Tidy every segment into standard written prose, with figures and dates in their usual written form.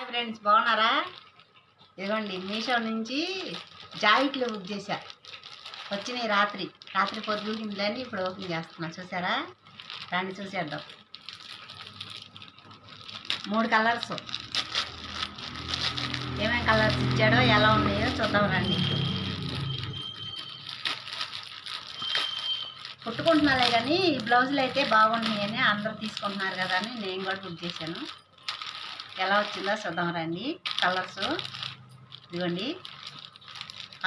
Friends బాగున్నారా? ఇదిగోండి మీషో నుంచి జాకెట్లు బుక్ చేశా. వచ్చినాయి రాత్రి పొద్దుగుందని ఇప్పుడు ఓపెన్ చేస్తున్నా. చూసారా? రండి చూసేద్దాం. 3 కలర్స్, ఏమేమి కలర్స్ ఇచ్చాడో ఎలా ఉన్నాయో చూద్దాం రండి. కుట్టుకుంటున్నాలే కానీ ఈ బ్లౌజులు అయితే బాగున్నాయని అందరూ తీసుకుంటున్నారు కదా అని నేను కూడా బుక్ చేశాను. ఎలా వచ్చిందో చూద్దాం రండి. కలర్స్ ఇదిగోండి,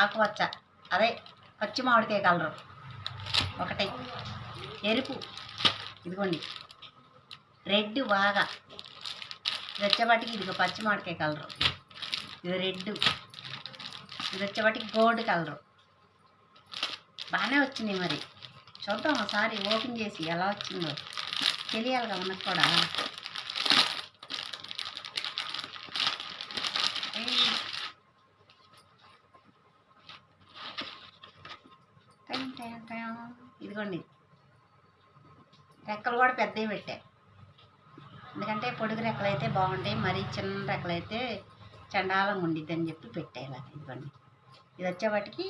ఆకుపచ్చ, అదే పచ్చి మామిడికాయ కలరు ఒకటి, ఎరుపు, ఇదిగోండి రెడ్, బాగా ఇది వచ్చేపాటికి ఇదిగో పచ్చి మామిడికాయ కలరు, ఇది రెడ్, ఇది వచ్చేపాటికి గోల్డ్ కలరు. బాగానే వచ్చినాయి. మరి చూద్దాం ఒకసారి ఓపెన్ చేసి ఎలా వచ్చిందో తెలియాలి కదా మనకు కూడా. ఇదిగోండి రెక్కలు కూడా పెద్దవి పెట్టా, ఎందుకంటే పొడుగు రెక్కలు అయితే బాగుంటాయి, మరీ చిన్న రెక్కలు అయితే చండాలంగా ఉండిద్ది అని చెప్పి పెట్టేలా. ఇదిగోండి ఇది వచ్చేపాటికి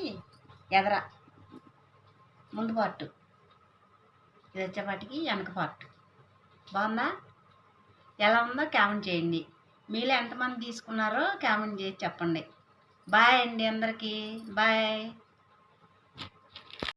ఎదర ముందు పార్టు, ఇది వచ్చేపాటికి వెనక పార్టు. బాగుందా? ఎలా ఉందో కామెంట్ చేయండి. మీలో ఎంతమంది తీసుకున్నారో కామెంట్ చేసి చెప్పండి. బాయ్ అండి అందరికీ, బాయ్.